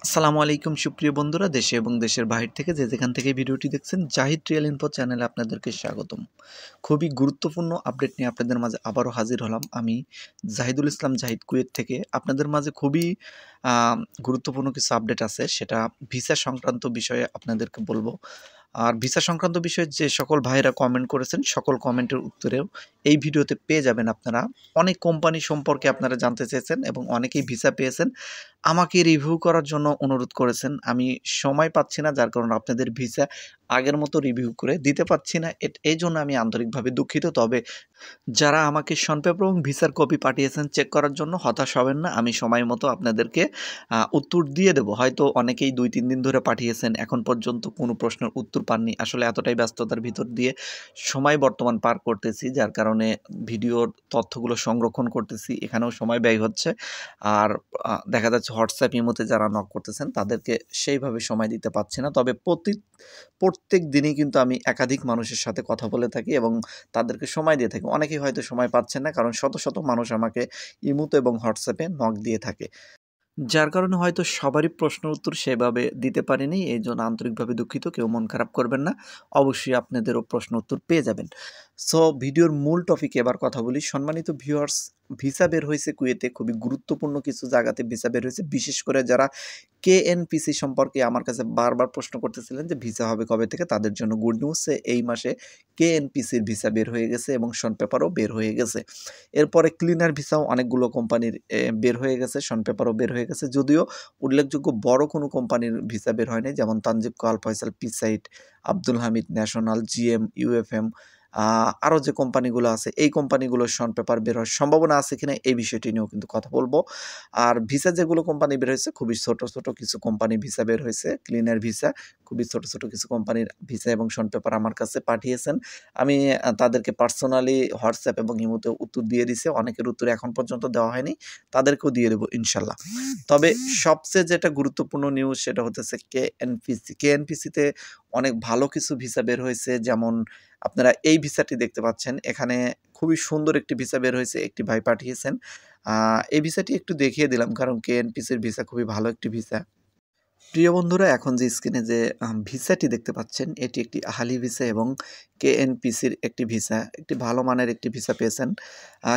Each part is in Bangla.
আসসালামু আলাইকুম সুপ্রিয় বন্ধুরা, দেশে এবং দেশের বাহির থেকে যে যেখান থেকে ভিডিওটি দেখছেন, জাহিদ ট্রিয়াল ইনফো চ্যানেলে আপনাদেরকে স্বাগতম। খুবই গুরুত্বপূর্ণ আপডেট নিয়ে আপনাদের মাঝে আবারও হাজির হলাম। আমি জাহিদুল ইসলাম জাহিদ, কুয়েত থেকে। আপনাদের মাঝে খুবই গুরুত্বপূর্ণ কিছু আপডেট আছে, সেটা ভিসা সংক্রান্ত বিষয়ে আপনাদেরকে বলবো। আর ভিসা সংক্রান্ত বিষয়ে যে সকল ভাইরা কমেন্ট করেছেন, সকল কমেন্টের উত্তরেও এই ভিডিওতে পেয়ে যাবেন আপনারা। অনেক কোম্পানি সম্পর্কে আপনারা জানতে চেয়েছেন এবং অনেকেই ভিসা পেয়েছেন, আমাকে রিভিউ করার জন্য অনুরোধ করেছেন। আমি সময় পাচ্ছি না, যার কারণে আপনাদের ভিসা আগের মতো রিভিউ করে দিতে পারছি না। এই জন্য আমি আন্তরিকভাবে দুঃখিত। তবে যারা আমাকে শন পেপার এবং ভিসার কপি পাঠিয়েছেন চেক করার জন্য, হতাশ হবেন না। আমি সময় মতো আপনাদেরকে উত্তর দিয়ে দেব। হয়তো অনেকেই ২-৩ দিন ধরে পাঠিয়েছেন, এখন পর্যন্ত কোনো প্রশ্নের উত্তর পাননি। আসলে এতটাই ব্যস্ততার ভিতর দিয়ে সময় বর্তমান পার করতেছি, যার কারণে ভিডিওর তথ্যগুলো সংরক্ষণ করতেছি, এখানেও সময় ব্যয় হচ্ছে। আর দেখা যাচ্ছে হোয়াটসঅ্যাপ ইমোতে যারা নক করতেছেন তাদেরকে সেইভাবে সময় দিতে পারছি না। তবে প্রত্যেক দিনই কিন্তু আমি একাধিক মানুষের সাথে কথা বলে থাকি এবং তাদেরকে সময় দিয়ে থাকি। অনেকেই হয়তো সময় পাচ্ছেন না, কারণ শত শত মানুষ আমাকে ইমোতে এবং হোয়াটসঅ্যাপে নক দিয়ে থাকে। যার কারণে হয়তো সবারই প্রশ্নের উত্তর সেভাবে দিতে পারিনি। এইজন্য আন্তরিকভাবে দুঃখিত। কেউ মন খারাপ করবেন না। অবশ্যই আপনাদেরও প্রশ্ন উত্তর পেয়ে যাবেন। সো ভিডিওর মূল টপিকে এবার কথা বলি। সম্মানিত ভিউয়ার্স, ভিসা বের হয়েছে কুয়েতে। খুবই গুরুত্বপূর্ণ কিছু জায়গাতে ভিসা বের হয়েছে। বিশেষ করে যারা কেএনপিসি সম্পর্কে আমার কাছে বারবার প্রশ্ন করতেছিলেন যে ভিসা হবে কবে থেকে, তাদের জন্য গুড নিউজ। এই মাসে কেএনপিসির ভিসা বের হয়ে গেছে এবং শন পেপারও বের হয়ে গেছে। এরপরে ক্লিনার ভিসাও অনেকগুলো কোম্পানির বের হয়ে গেছে, শন পেপারও বের হয়ে গেছে। যদিও উল্লেখযোগ্য বড় কোনো কোম্পানির ভিসা বের হয়নি, যেমন তানজিবকো, আল ফয়সাল, পিসাইট, Abdul Hamid, national, GM, UFM, আরও যে কোম্পানিগুলো আছে, এই কোম্পানিগুলোর শন পেপার বের হওয়ার সম্ভাবনা আছে কিনা এই বিষয়টি নিয়েও কিন্তু কথা বলবো। আর ভিসা যেগুলো কোম্পানি বের হয়েছে, খুবই ছোট ছোট কিছু কোম্পানি ভিসা বের হয়েছে, ক্লিনার ভিসা। খুবই ছোট ছোট কিছু কোম্পানির ভিসা এবং শন পেপার আমার কাছে পাঠিয়েছেন। আমি তাদেরকে পার্সোনালি হোয়াটসঅ্যাপ এবং ইমোতে উত্তর দিয়ে দিছি। অনেকের উত্তর এখন পর্যন্ত দেওয়া হয়নি, তাদেরকেও দিয়ে দেবো ইনশাল্লাহ। তবে সবচেয়ে যেটা গুরুত্বপূর্ণ নিউজ সেটা হতেছে কেএনপিসি। কেএনপিসিতে অনেক ভালো কিছু ভিসা বের হয়েছে, যেমন আপনারা এই ভিসাটি দেখতে পাচ্ছেন। এখানে খুবই সুন্দর একটি ভিসা বের হয়েছে, একটি ভাই পাঠিয়েছেন। এই ভিসাটি একটু দেখিয়ে দিলাম, কারণ কেএনপিসির ভিসা খুবই ভালো একটি ভিসা। প্রিয় বন্ধুরা, এখন যে স্ক্রিনে যে ভিসাটি দেখতে পাচ্ছেন, এটি একটি আহালি ভিসা এবং কেএনপিসির একটি ভিসা, একটি ভালো মানের একটি ভিসা পেয়েছেন।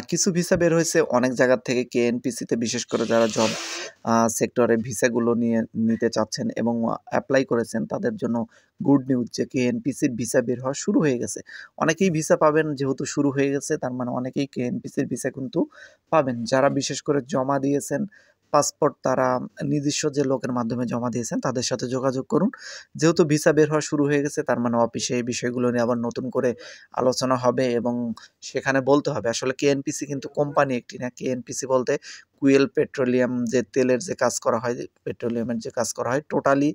কিছু ভিসা বের হয়েছে অনেক জায়গার থেকে কেএনপিসিতে, বিশেষ করে যারা জব সেক্টরে ভিসাগুলো নিতে চাচ্ছেন এবং অ্যাপ্লাই করেছেন, তাদের জন্য গুড নিউজ যে কেএনপিসির ভিসা বের হওয়া শুরু হয়ে গেছে। অনেকেই ভিসা পাবেন, যেহেতু শুরু হয়ে গেছে তার মানে অনেকেই কেএনপিসির ভিসা কিন্তু পাবেন। যারা বিশেষ করে জমা দিয়েছেন পাসপোর্ট, তারা নিজস্ব যে লোকের মাধ্যমে জমা দিয়েছেন তাদের সাথে যোগাযোগ করুন। যেহেতু ভিসা বের হওয়া শুরু হয়ে গেছে, তার মানে অফিসে এই বিষয়গুলো নিয়ে আবার নতুন করে আলোচনা হবে এবং সেখানে বলতে হবে। আসলে কেএনপিসি কিন্তু কোম্পানি একটি না। কেএনপিসি বলতে কুয়েল পেট্রোলিয়াম, যে তেলের যে কাজ করা হয়, পেট্রোলিয়ামের যে কাজ করা হয়, টোটালি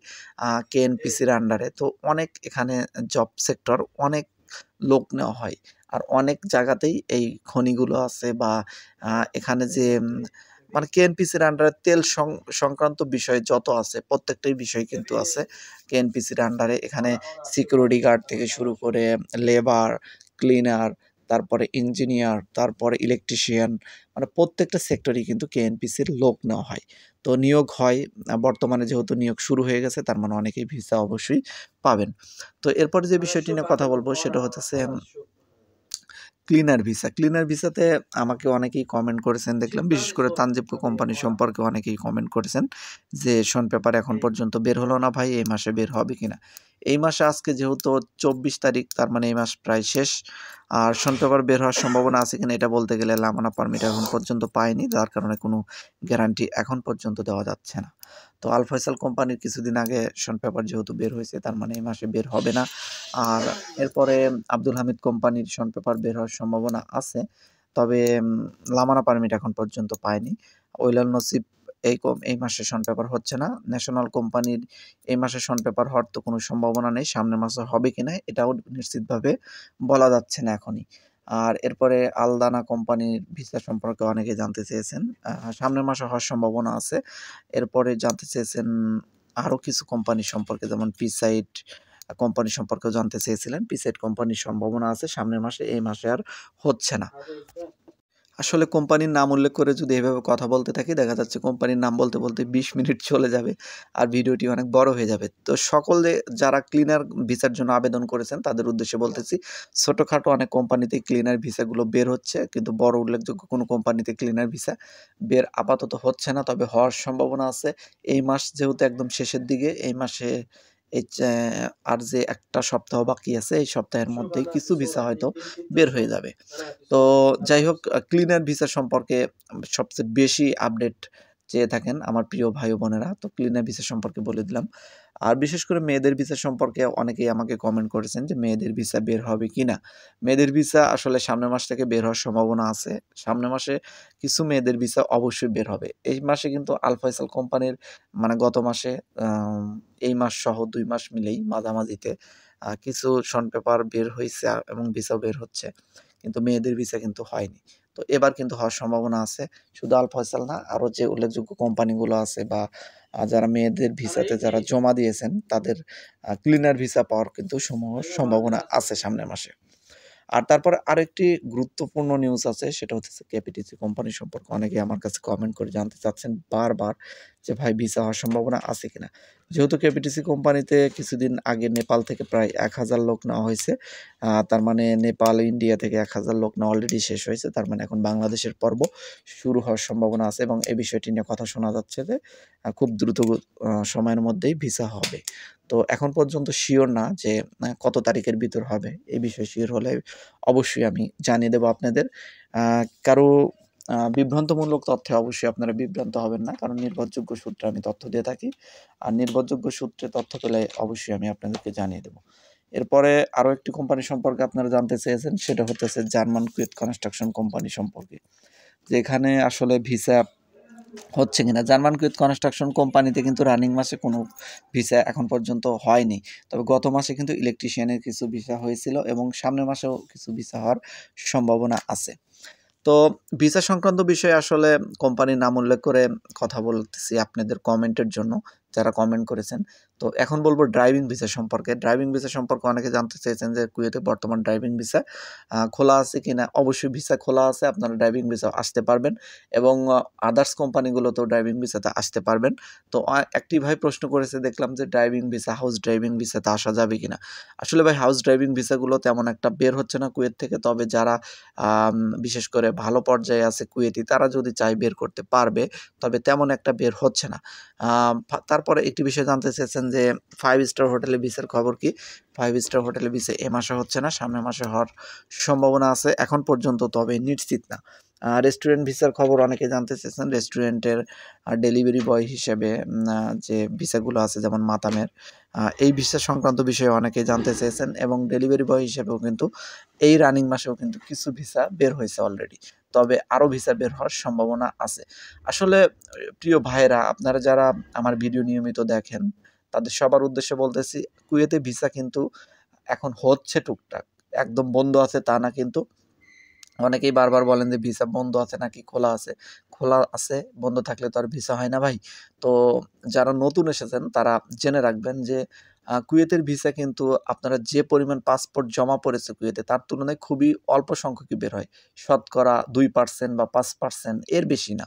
কেএনপিসির আন্ডারে। তো অনেক এখানে জব সেক্টর, অনেক লোক নেওয়া হয়। আর অনেক জায়গাতেই এই খনিগুলো আছে বা এখানে যে মানে কেএনপিসির আন্ডারে তেল সংক্রান্ত বিষয় যত আছে, প্রত্যেকটাই বিষয় কিন্তু আছে কেএনপিসির আন্ডারে। এখানে সিকিউরিটি গার্ড থেকে শুরু করে লেবার, ক্লিনার, তারপরে ইঞ্জিনিয়ার, তারপরে ইলেকট্রিশিয়ান, মানে প্রত্যেকটা সেক্টরেই কিন্তু কেএনপিসির লোক নেওয়া হয়। তো নিয়োগ হয়। বর্তমানে যেহেতু নিয়োগ শুরু হয়ে গেছে, তার মানে অনেকেই ভিসা অবশ্যই পাবেন। তো এরপরে যে বিষয়টি নিয়ে কথা বলবো সেটা হচ্ছে ক্লিনার ভিসা। ক্লিনার ভিসাতে আমাকে অনেকেই কমেন্ট করেছেন দেখলাম, বিশেষ করে তানজিবকো কোম্পানি সম্পর্কে অনেকেই কমেন্ট করেছেন যে শন পেপার এখন পর্যন্ত বের হলো না ভাই, এই মাসে বের হবে কিনা। এই মাসে আজকে যেহেতু 24 তারিখ, তার মানে এই মাস প্রায় শেষ। আর শন পেপার বের হওয়ার সম্ভাবনা আছে কিনা এটা বলতে গেলে লামানা পারমিট এখন পর্যন্ত পায়নি, যার কারণে কোনো গ্যারান্টি এখন পর্যন্ত দেওয়া যাচ্ছে না। তো আল ফয়সাল কোম্পানির কিছুদিন আগে শন পেপার যেহেতু বের হয়েছে, তার মানে এই মাসে বের হবে না। আর এরপরে আব্দুল হামিদ কোম্পানির শন পেপার বের হওয়ার সম্ভাবনা আছে, তবে লামানা পারমিট এখন পর্যন্ত পায়নি। ওইলাল নসিব এই মাসে শন পেপার হচ্ছে না। ন্যাশনাল কোম্পানির এই মাসে শন পেপার হওয়ার তো কোনো সম্ভাবনা নেই। সামনের মাসে হবে কিনা এটাও নিশ্চিতভাবে বলা যাচ্ছে না এখনই। আর এরপরে আলদানা কোম্পানির ভিসা সম্পর্কে অনেকে জানতে চেয়েছেন। সামনের মাসে হওয়ার সম্ভাবনা আছে। এরপরে জানতে চেয়েছেন আরও কিছু কোম্পানি সম্পর্কে, যেমন পিসাইট কোম্পানি সম্পর্কেও জানতে চেয়েছিলেন। পিসাইট কোম্পানির সম্ভাবনা আছে সামনের মাসে, এই মাসে আর হচ্ছে না। আসলে কোম্পানির নাম উল্লেখ করে যদি এভাবে কথা বলতে থাকি দেখা যাচ্ছে কোম্পানির নাম বলতে বলতে 20 মিনিট চলে যাবে আর ভিডিওটি অনেক বড় হয়ে যাবে। তো সকলে যারা ক্লিনার ভিসার জন্য আবেদন করেছেন তাদের উদ্দেশ্যে বলতেছি, ছোটোখাটো অনেক কোম্পানিতে ক্লিনার ভিসাগুলো বের হচ্ছে, কিন্তু বড় উল্লেখযোগ্য কোনো কোম্পানিতে ক্লিনার ভিসা বের আপাতত হচ্ছে না, তবে হওয়ার সম্ভাবনা আছে। এই মাস যেহেতু একদম শেষের দিকে, এই মাসে এই আর যে একটা সপ্তাহ বাকি আছে, এই সপ্তাহের মধ্যেই কিছু ভিসা হয়তো বের হয়ে যাবে। তো যাই হোক, ক্লিনার ভিসা সম্পর্কে সবচেয়ে বেশি আপডেট চেয়ে থাকেন আমার প্রিয় ভাই ও বোনেরা, তো ক্লিনার ভিসা সম্পর্কে বলে দিলাম। আর বিশেষ করে মেয়েদের ভিসা সম্পর্কে অনেকেই আমাকে কমেন্ট করেছেন যে মেয়েদের ভিসা বের হবে কি না। মেয়েদের ভিসা আসলে সামনের মাস থেকে বের হওয়ার সম্ভাবনা আছে। সামনের মাসে কিছু মেয়েদের ভিসা অবশ্যই বের হবে। এই মাসে কিন্তু আল ফয়সাল কোম্পানির মানে গত মাসে এই মাস সহ 2 মাস মিলেই মাঝামাঝিতে কিছু শন পেপার বের হইছে এবং ভিসাও বের হচ্ছে। কিন্তু মেয়েদের ভিসা কিন্তু হয়নি। তো এবার কিন্তু হওয়ার সম্ভাবনা আছে। শুধু আল ফয়সাল না, আরও যে উল্লেখযোগ্য কোম্পানিগুলো আছে বা যারা মেয়েদের ভিসাতে যারা জমা দিয়েছেন তাদের ক্লিনার ভিসা পাওয়ার কিন্তু সম্ভাবনা আছে সামনের মাসে। আর তারপরে আরেকটি গুরুত্বপূর্ণ নিউজ আছে, সেটা হচ্ছে কেপিটিসি কোম্পানি সম্পর্কে অনেকেই আমার কাছে কমেন্ট করে জানতে চাচ্ছেন বারবার যে ভাই ভিসা হওয়ার সম্ভাবনা আছে কিনা। যেহেতু কেপিটিসি কোম্পানিতে কিছুদিন আগে নেপাল থেকে প্রায় 1000 লোক নেওয়া হয়েছে, তার মানে নেপাল ইন্ডিয়া থেকে 1000 লোক নেওয়া অলরেডি শেষ হয়েছে, তার মানে এখন বাংলাদেশের পর্ব শুরু হওয়ার সম্ভাবনা আছে এবং এই বিষয়টি নিয়ে কথা শোনা যাচ্ছে যে খুব দ্রুত সময়ের মধ্যেই ভিসা হবে। তো এখন পর্যন্ত শিওর না যে কত তারিখের ভিতর হবে, এই বিষয়ে শিওর হলে অবশ্যই আমি জানিয়ে দেবো আপনাদের। কারো বিভ্রান্তমূলক তথ্যে অবশ্যই আপনারা বিভ্রান্ত হবেন না, কারণ নির্ভরযোগ্য সূত্রে আমি তথ্য দিয়ে থাকি। আর নির্ভরযোগ্য সূত্রে তথ্য পেলে অবশ্যই আমি আপনাদেরকে জানিয়ে দেবো। এরপরে আরও একটি কোম্পানি সম্পর্কে আপনারা জানতে চেয়েছেন, সেটা হতেছে জার্মান কুয়েত কনস্ট্রাকশন কোম্পানি সম্পর্কে, যেখানে আসলে ভিসা হচ্ছে কিনা। জার্মান কুয়েত কনস্ট্রাকশন কোম্পানিতে কিন্তু রানিং মাসে কোনো ভিসা এখন পর্যন্ত হয়নি। তবে গত মাসে কিন্তু ইলেকট্রিশিয়ানের কিছু ভিসা হয়েছিল এবং সামনের মাসেও কিছু ভিসা হওয়ার সম্ভাবনা আছে। তো ভিসা সংক্রান্ত বিষয়ে আসলে কোম্পানির নাম উল্লেখ করে কথা বলতেছি আপনাদের কমেন্টের জন্য, যারা কমেন্ট করেছেন। তো এখন বলবো ড্রাইভিং ভিসা সম্পর্কে। ড্রাইভিং ভিসা সম্পর্কে অনেকে জানতে চেয়েছেন যে কুয়েতে বর্তমান ড্রাইভিং ভিসা খোলা আছে কিনা। অবশ্যই ভিসা খোলা আছে, আপনারা ড্রাইভিং ভিসা আসতে পারবেন এবং আদার্স কোম্পানিগুলোতেও ড্রাইভিং ভিসাতে আসতে পারবেন। তো একটি ভাই প্রশ্ন করেছে দেখলাম যে ড্রাইভিং ভিসা, হাউস ড্রাইভিং ভিসাতে আসা যাবে কিনা। আসলে ভাই হাউস ড্রাইভিং ভিসাগুলো তেমন একটা বের হচ্ছে না কুয়েত থেকে, তবে যারা বিশেষ করে ভালো পর্যায়ে আছে কুয়েতি, তারা যদি চায় বের করতে পারবে, তবে তেমন একটা বের হচ্ছে না। তারপরে একটি বিষয় জানতে চেয়েছেন যে 5 স্টার হোটেলে ভিসার খবর কি। 5 স্টার হোটেলে ভিসা এ মাসে হচ্ছে না, সামনের মাসে হওয়ার সম্ভাবনা আছে, এখন পর্যন্ত তবে নিশ্চিত না। রেস্টুরেন্ট ভিসার খবর অনেকে জানতে চেয়েছেন। রেস্টুরেন্টের ডেলিভারি বয় হিসেবে যে ভিসাগুলো আছে যেমন মাতামের, এই ভিসা সংক্রান্ত বিষয়ে অনেকে জানতে চেয়েছেন এবং ডেলিভারি বয় হিসেবেও কিন্তু এই রানিং মাসেও কিন্তু কিছু ভিসা বের হয়েছে অলরেডি, তবে আরও ভিসা বের হওয়ার সম্ভাবনা আছে। আসলে প্রিয় ভাইয়েরা, আপনারা যারা আমার ভিডিও নিয়মিত দেখেন তাদের সবার উদ্দেশ্যে বলতেছি, কুয়েতে ভিসা কিন্তু এখন হচ্ছে টুকটাক, একদম বন্ধ আছে তা না কিন্তু। অনেকেই বারবার বলেন যে ভিসা বন্ধ আছে নাকি খোলা আছে। খোলা আছে, বন্ধ থাকলে তো আর ভিসা হয় না ভাই। তো যারা নতুন এসেছেন তারা জেনে রাখবেন যে কুয়েতের ভিসা কিন্তু আপনারা যে পরিমাণ পাসপোর্ট জমা পড়েছে কুয়েতে, তার তুলনায় খুবই অল্প সংখ্যকই বের হয়। শতকরা 2% বা 5%, এর বেশি না।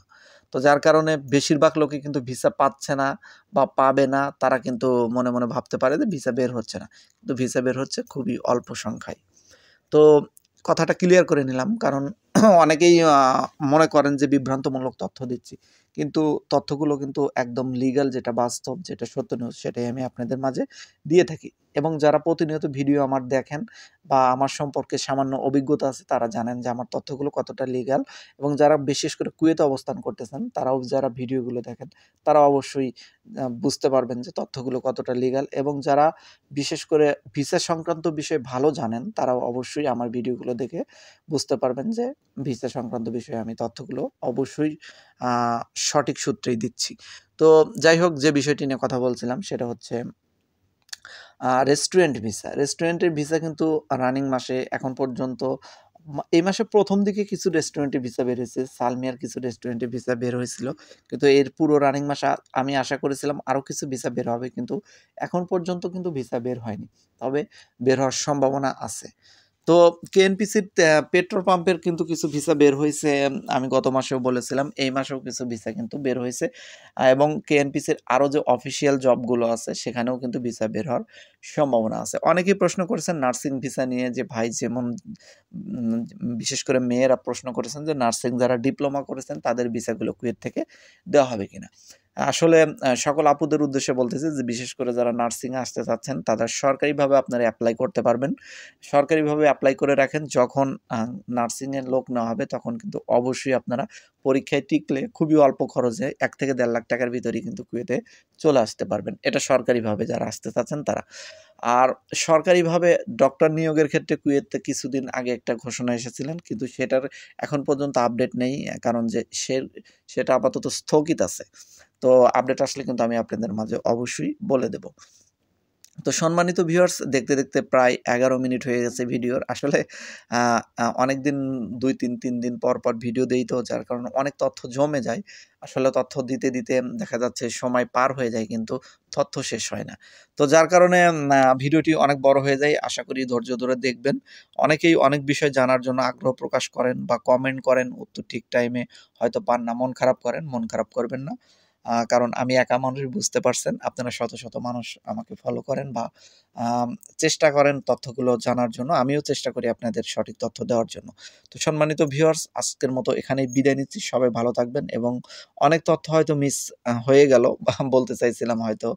তো যার কারণে বেশিরভাগ লোকই কিন্তু ভিসা পাচ্ছে না বা পাবে না। তারা কিন্তু মনে, মনে ভাবতে পারে যে ভিসা বের হচ্ছে না। কিন্তু ভিসা বের হচ্ছে খুবই অল্প সংখ্যায়। তো কথাটা ক্লিয়ার করে নিলাম, কারণ অনেকেই মনে করেন যে বিভ্রান্তমূলক তথ্য দিচ্ছি, কিন্তু তথ্যগুলো কিন্তু একদম লিগ্যাল, যেটা বাস্তব, যেটা সত্য নিউজ, সেটাই আমি আপনাদের মাঝে দিয়ে থাকি। এবং যারা প্রতিনিয়ত ভিডিও আমার দেখেন বা আমার সম্পর্কে সামান্য অভিজ্ঞতা আছে, তারা জানেন যে আমার তথ্যগুলো কতটা লিগ্যাল। এবং যারা বিশেষ করে কুয়েতে অবস্থান করতেছেন, তারাও যারা ভিডিওগুলো দেখেন, তারা অবশ্যই বুঝতে পারবেন যে তথ্যগুলো কতটা লিগ্যাল। এবং যারা বিশেষ করে ভিসা সংক্রান্ত বিষয়ে ভালো জানেন, তারাও অবশ্যই আমার ভিডিওগুলো দেখে বুঝতে পারবেন যে ভিসা সংক্রান্ত বিষয়ে আমি তথ্যগুলো অবশ্যই সঠিক সূত্রেই দিচ্ছি। তো যাই হোক, যে বিষয়টি নিয়ে কথা বলছিলাম সেটা হচ্ছে রেস্টুরেন্ট ভিসা। রেস্টুরেন্টের ভিসা কিন্তু রানিং মাসে এখন পর্যন্ত এই মাসের প্রথম দিকে কিছু রেস্টুরেন্টে ভিসা বের হয়েছে। সালমিয়ার কিছু রেস্টুরেন্টে ভিসা বের হয়েছিল। কিন্তু এর পুরো রানিং মাসে আমি আশা করেছিলাম আরও কিছু ভিসা বের হবে, কিন্তু এখন পর্যন্ত কিন্তু ভিসা বের হয়নি। তবে বের হওয়ার সম্ভাবনা আছে। তো কেএনপিসির পেট্রোল পাম্পের কিন্তু কিছু ভিসা বের হয়েছে, আমি গত মাসেও বলেছিলাম, এই মাসেও কিছু ভিসা কিন্তু বের হয়েছে। এবং কেএনপিসির আরও যে অফিসিয়াল জবগুলো আছে সেখানেও কিন্তু ভিসা বের হওয়ার সম্ভাবনা আছে। অনেকেই প্রশ্ন করেছেন নার্সিং ভিসা নিয়ে যে ভাই যেমন বিশেষ করে মেয়েরা প্রশ্ন করেছেন যে নার্সিং যারা ডিপ্লোমা করেছেন তাদের ভিসাগুলো কুয়েত থেকে দেওয়া হবে কিনা। আসলে সকল আপুদের উদ্দেশ্যে বলতেছি যে বিশেষ করে যারা নার্সিংয়ে আসতে চাচ্ছেন তারা সরকারিভাবে আপনারা অ্যাপ্লাই করতে পারবেন। সরকারিভাবে অ্যাপ্লাই করে রাখেন, যখন নার্সিংয়ের লোক নেওয়া হবে তখন কিন্তু অবশ্যই আপনারা পরীক্ষায় টিকলে খুবই অল্প খরচে ১ থেকে ১.৫ লাখ টাকার ভিতরেই কিন্তু কুয়েতে চলে আসতে পারবেন। এটা সরকারিভাবে যারা আসতে চাচ্ছেন তারা। আর সরকারিভাবে ডক্টর নিয়োগের ক্ষেত্রে কুয়েতে কিছুদিন আগে একটা ঘোষণা এসেছিলেন, কিন্তু সেটার এখন পর্যন্ত আপডেট নেই, কারণ যে সেটা আপাতত স্থগিত আছে। তো আপডেট আসলে কিন্তু আমি আপনাদের মাঝে অবশ্যই বলে দেব। তো সম্মানিত ভিউয়ার্স, দেখতে দেখতে প্রায় ১১ মিনিট হয়ে গেছে ভিডিওর। আসলে অনেকদিন ২-৩ দিন পর পর ভিডিও দেই, তো যার কারণে অনেক তথ্য জমে যায়। আসলে তথ্য দিতে দিতে দেখা যাচ্ছে সময় পার হয়ে যায় কিন্তু তথ্য শেষ হয় না। তো যার কারণে ভিডিওটি অনেক বড় হয়ে যায়। আশা করি ধৈর্য ধরে দেখবেন। অনেকেই অনেক বিষয় জানার জন্য আগ্রহ প্রকাশ করেন বা কমেন্ট করেন, উত্তর ঠিক টাইমে হয়তো পান না, মন খারাপ করেন, মন খারাপ করবেন না। কারণ আমি একা মানুষ, বুঝতে পারছেন। আপনারা শত শত মানুষ আমাকে ফলো করেন বা আম চেষ্টা করেন তথ্যগুলো জানার জন্য। আমিও চেষ্টা করি আপনাদের সঠিক তথ্য দেওয়ার জন্য। তো সম্মানিত ভিউয়ার্স, আজকের মতো এখানেই বিদায় নিচ্ছি। সবাই ভালো থাকবেন এবং অনেক তথ্য হয়তো মিস হয়ে গেল বা বলতে চাইছিলাম হয়তো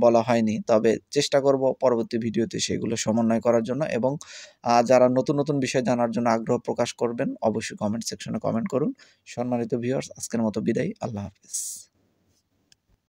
বলা হয়নি। তবে চেষ্টা করব পরবর্তী ভিডিওতে সেগুলো সমন্বয় করার জন্য এবং যারা নতুন, নতুন বিষয় জানার জন্য আগ্রহ প্রকাশ করবেন অবশ্যই কমেন্ট সেকশনে কমেন্ট করুন। সম্মানিত ভিউয়ার্স, আজকের মতো বিদায়। আল্লাহ হাফেজ।